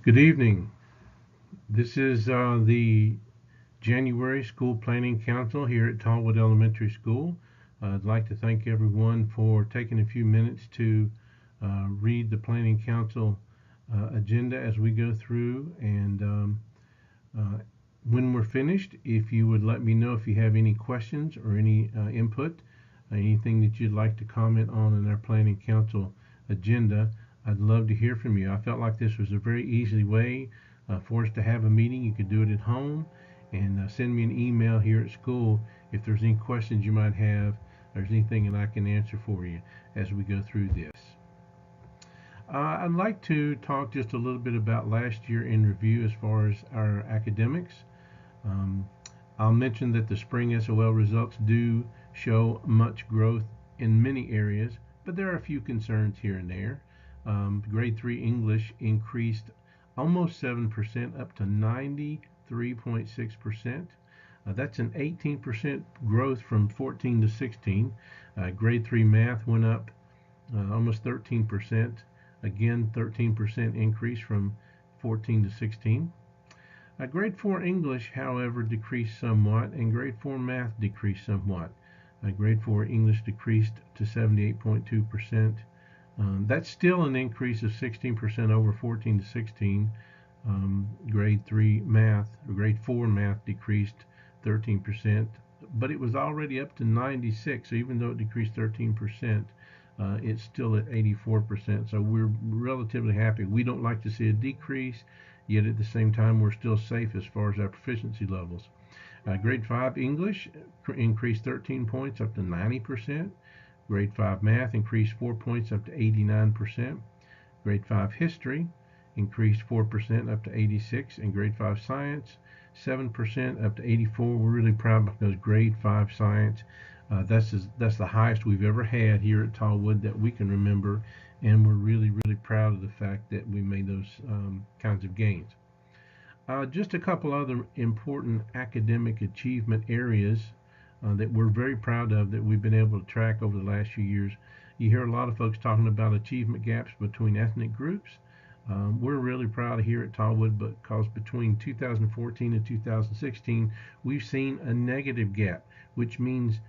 Good evening. This is the January School Planning Council here at Tallwood Elementary School. I'd like to thank everyone for taking a few minutes to read the Planning Council agenda as we go through. And uh, when we're finished, if you would let me know if you have any questions or any input, anything that you'd like to comment on in our Planning Council agenda, I'd love to hear from you. I felt like this was a very easy way for us to have a meeting. You could do it at home and send me an email here at school if there's any questions you might have, or there's anything that I can answer for you as we go through this. I'd like to talk just a little bit about last year in review as far as our academics. Um, I'll mention that the spring SOL results do show much growth in many areas, but there are a few concerns here and there. Grade 3 English increased almost 7% up to 93.6%. That's an 18% growth from 14 to 16. Grade 3 math went up almost 13%. Again, 13% increase from 14 to 16. Grade 4 English, however, decreased somewhat, and grade 4 math decreased somewhat. Grade 4 English decreased to 78.2%. That's still an increase of 16% over 14 to 16. Grade 3 math, or grade 4 math decreased 13%, but it was already up to 96, so even though it decreased 13%, it's still at 84%, so we're relatively happy. We don't like to see a decrease, yet at the same time we're still safe as far as our proficiency levels. Grade 5 English increased 13 points up to 90%. Grade 5 Math increased 4 points up to 89%. Grade 5 History increased 4% up to 86%. And Grade 5 Science 7% up to 84%. We're really proud because Grade 5 Science, that's the highest we've ever had here at Tallwood that we can remember, and we're really proud of the fact that we made those kinds of gains. Just a couple other important academic achievement areas that we're very proud of that we've been able to track over the last few years. You hear a lot of folks talking about achievement gaps between ethnic groups. We're really proud here at Tallwood because between 2014 and 2016, we've seen a negative gap, which means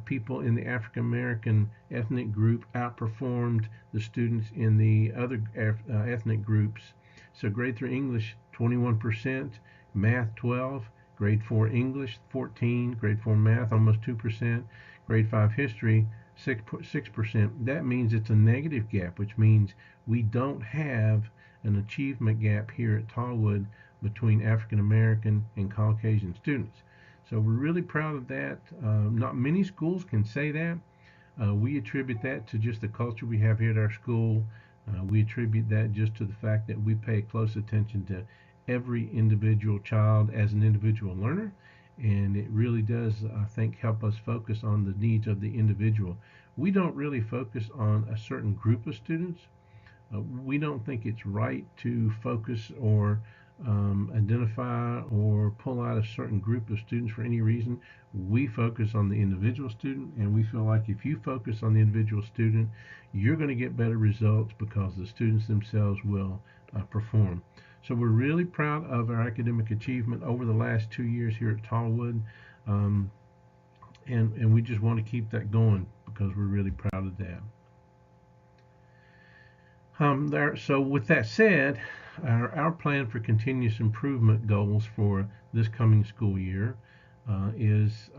people in the African American ethnic group outperformed the students in the other ethnic groups. So grade 3 English 21%, math 12%, grade 4 English 14%, grade 4 math almost 2%, grade 5 history 6%. That means it's a negative gap, which means we don't have an achievement gap here at Tallwood between African American and Caucasian students. So we're really proud of that. Not many schools can say that. We attribute that to just the culture we have here at our school. We attribute that just to the fact that we pay close attention to every individual child as an individual learner, and it really does, I think, help us focus on the needs of the individual. We don't really focus on a certain group of students. We don't think it's right to focus or identify or pull out a certain group of students for any reason. We focus on the individual student, and we feel like if you focus on the individual student, you're going to get better results because the students themselves will perform. So we're really proud of our academic achievement over the last 2 years here at Tallwood, and we just want to keep that going because we're really proud of that. So with that said, our plan for continuous improvement goals for this coming school year is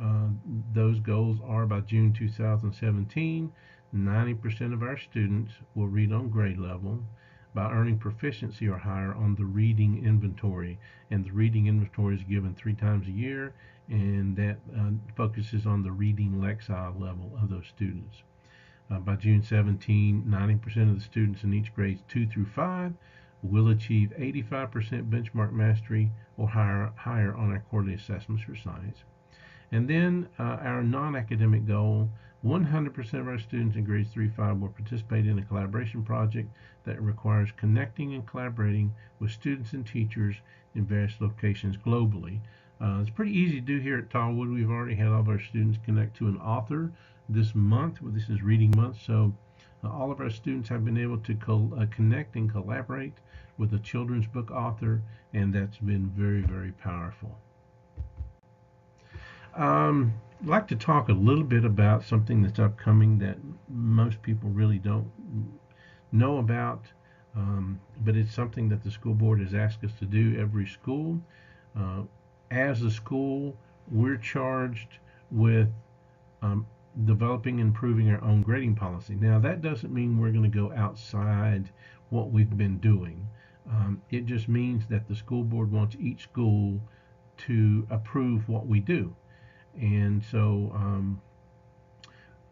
those goals are by June 2017, 90% of our students will read on grade level by earning proficiency or higher on the reading inventory. And the reading inventory is given 3 times a year, and that focuses on the reading lexile level of those students. By June 17, 90% of the students in each grades 2 through 5 will achieve 85% benchmark mastery or higher on our quarterly assessments for science. And then our non-academic goal, 100% of our students in grades 3-5 will participate in a collaboration project that requires connecting and collaborating with students and teachers in various locations globally. It's pretty easy to do here at Tallwood. We've already had all of our students connect to an author this month. This is reading month, so All of our students have been able to connect and collaborate with a children's book author, and that's been very, very powerful. I'd like to talk a little bit about something that's upcoming that most people really don't know about, but it's something that the school board has asked us to do every school. Uh, as a school, we're charged with developing and improving our own grading policy. Now, that doesn't mean we're going to go outside what we've been doing. It just means that the school board wants each school to approve what we do. And so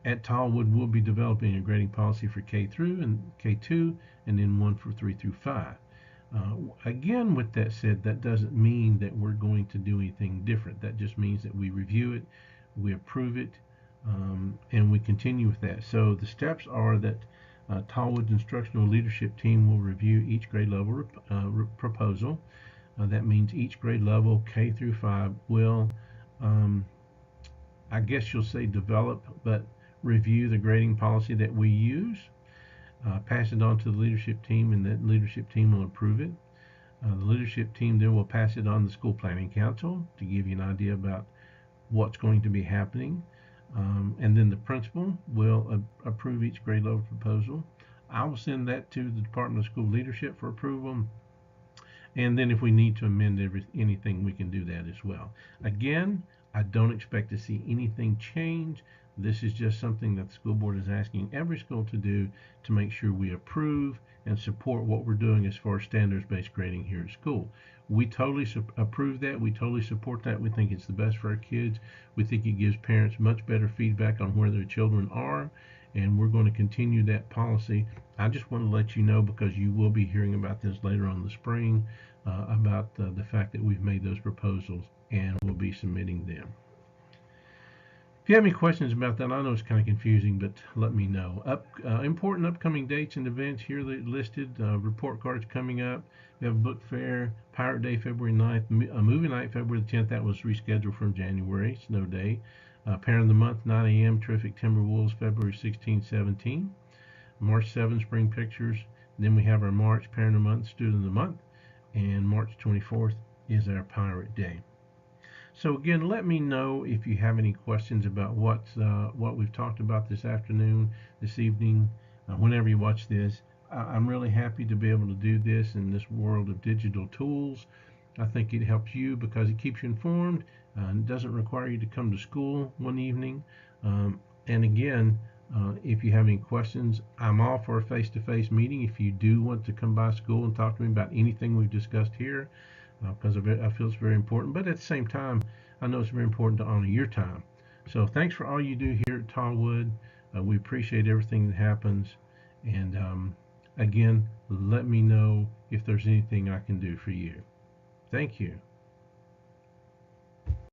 at Tallwood, we'll be developing a grading policy for K through and K2, and then one for 3 through 5. Again, with that said, that doesn't mean that we're going to do anything different. That just means that we review it, we approve it, and we continue with that. So the steps are that Tallwood's instructional leadership team will review each grade level proposal. That means each grade level, K through 5, will, I guess you'll say develop, but review the grading policy that we use, pass it on to the leadership team, and that leadership team will approve it. The leadership team then will pass it on to the school planning council to give you an idea about what's going to be happening. And then the principal will approve each grade level proposal. I will send that to the Department of School Leadership for approval. And then if we need to amend anything, we can do that as well. Again, I don't expect to see anything change. This is just something that the school board is asking every school to do to make sure we approve and support what we're doing as far as standards-based grading here at school. We totally approve that. We totally support that. We think it's the best for our kids. We think it gives parents much better feedback on where their children are, and we're going to continue that policy. I just want to let you know, because you will be hearing about this later on in the spring, about the fact that we've made those proposals and we'll be submitting them. If you have any questions about that, I know it's kind of confusing, but let me know. Important upcoming dates and events here listed. Report cards coming up. We have a book fair, Pirate Day February 9th, movie night February the 10th. That was rescheduled from January, snow day. Parent of the month, 9 a.m. Terrific Timberwolves, February 16, 17. March 7, Spring Pictures. Then we have our March Parent of the Month, Student of the Month. And March 24th is our Pirate Day. So again, let me know if you have any questions about what we've talked about this afternoon, this evening, whenever you watch this. I'm really happy to be able to do this in this world of digital tools. I think it helps you because it keeps you informed and doesn't require you to come to school one evening. And again, if you have any questions, I'm all for a face-to-face meeting. If you do want to come by school and talk to me about anything we've discussed here, because I feel it's very important. But at the same time, I know it's very important to honor your time. So thanks for all you do here at Tallwood. We appreciate everything that happens. And again, let me know if there's anything I can do for you. Thank you.